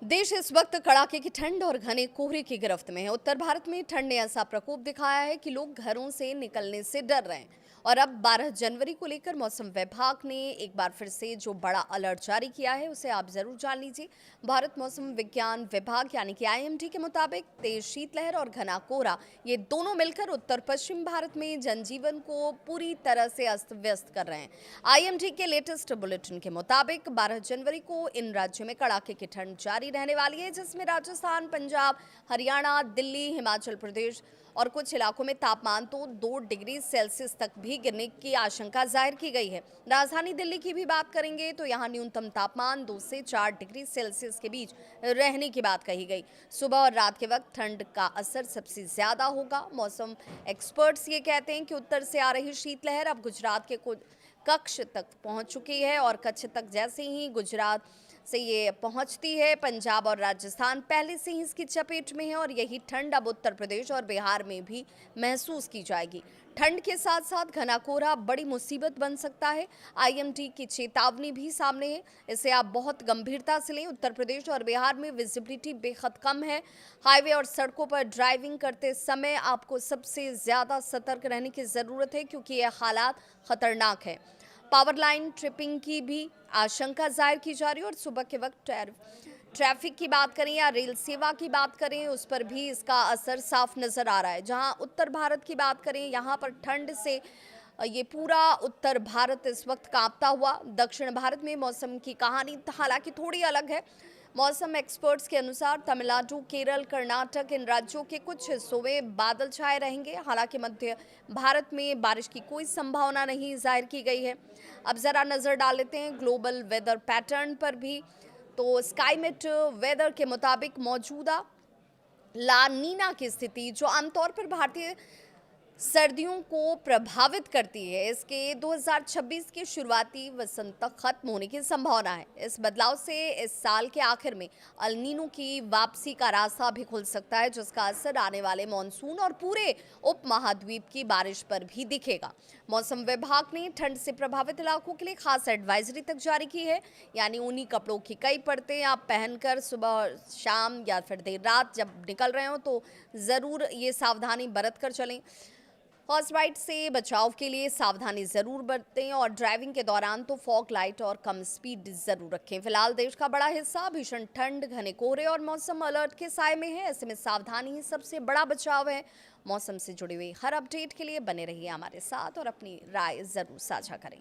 देश इस वक्त कड़ाके की ठंड और घने कोहरे की गिरफ्त में है। उत्तर भारत में ठंड ने ऐसा प्रकोप दिखाया है कि लोग घरों से निकलने से डर रहे हैं। और अब 12 जनवरी को लेकर मौसम विभाग ने एक बार फिर से जो बड़ा अलर्ट जारी किया है उसे आप जरूर जान लीजिए। भारत मौसम विज्ञान विभाग यानी कि आईएमडी के मुताबिक तेज शीतलहर और घना कोहरा ये दोनों मिलकर उत्तर पश्चिम भारत में जनजीवन को पूरी तरह से अस्त व्यस्त कर रहे हैं। आईएमडी के लेटेस्ट बुलेटिन के मुताबिक 12 जनवरी को इन राज्यों में कड़ाके की ठंड जारी रहने वाली है, जिसमें राजस्थान, पंजाब, हरियाणा, दिल्ली, हिमाचल प्रदेश और कुछ इलाकों में तापमान तो 2 डिग्री सेल्सियस तक भी गिरने की आशंका जाहिर की गई है। राजधानी दिल्ली की भी बात करेंगे तो यहाँ न्यूनतम तापमान 2 से 4 डिग्री सेल्सियस के बीच रहने की बात कही गई। सुबह और रात के वक्त ठंड का असर सबसे ज्यादा होगा। मौसम एक्सपर्ट्स ये कहते हैं कि उत्तर से आ रही शीतलहर अब गुजरात के कुछ कच्छ तक पहुंच चुकी है और कच्छ तक जैसे ही गुजरात से ये पहुंचती है, पंजाब और राजस्थान पहले से ही इसकी चपेट में है और यही ठंड अब उत्तर प्रदेश और बिहार में भी महसूस की जाएगी। ठंड के साथ साथ घना कोहरा बड़ी मुसीबत बन सकता है। आईएमडी की चेतावनी भी सामने है, इसे आप बहुत गंभीरता से लें। उत्तर प्रदेश और बिहार में विजिबिलिटी बेहद कम है। हाईवे और सड़कों पर ड्राइविंग करते समय आपको सबसे ज्यादा सतर्क रहने की जरूरत है, क्योंकि यह हालात खतरनाक है। पावर लाइन ट्रिपिंग की भी आशंका जाहिर की जा रही है और सुबह के वक्त ट्रैफिक की बात करें या रेल सेवा की बात करें, उस पर भी इसका असर साफ नजर आ रहा है। जहां उत्तर भारत की बात करें, यहां पर ठंड से ये पूरा उत्तर भारत इस वक्त कांपता हुआ। दक्षिण भारत में मौसम की कहानी हालांकि थोड़ी अलग है। मौसम एक्सपर्ट्स के अनुसार तमिलनाडु, केरल, कर्नाटक इन राज्यों के कुछ हिस्सों में बादल छाए रहेंगे। हालांकि मध्य भारत में बारिश की कोई संभावना नहीं जाहिर की गई है। अब जरा नजर डाल लेते हैं ग्लोबल वेदर पैटर्न पर भी। तो स्काईमेट वेदर के मुताबिक मौजूदा ला नीना की स्थिति जो आमतौर पर भारतीय सर्दियों को प्रभावित करती है, इसके 2026 के शुरुआती वसंत तक खत्म होने की संभावना है। इस बदलाव से इस साल के आखिर में अल नीनो की वापसी का रास्ता भी खुल सकता है, जिसका असर आने वाले मॉनसून और पूरे उपमहाद्वीप की बारिश पर भी दिखेगा। मौसम विभाग ने ठंड से प्रभावित इलाकों के लिए खास एडवाइजरी तक जारी की है, यानी ऊनी कपड़ों की कई परतें आप पहनकर सुबह और शाम या फिर देर रात जब निकल रहे हो तो ज़रूर ये सावधानी बरत कर चलें। हॉर्स राइड से बचाव के लिए सावधानी जरूर बरतें और ड्राइविंग के दौरान तो फॉग लाइट और कम स्पीड जरूर रखें। फिलहाल देश का बड़ा हिस्सा भीषण ठंड, घने कोहरे और मौसम अलर्ट के साए में है। ऐसे में सावधानी ही सबसे बड़ा बचाव है। मौसम से जुड़ी हुई हर अपडेट के लिए बने रहिए हमारे साथ और अपनी राय जरूर साझा करें।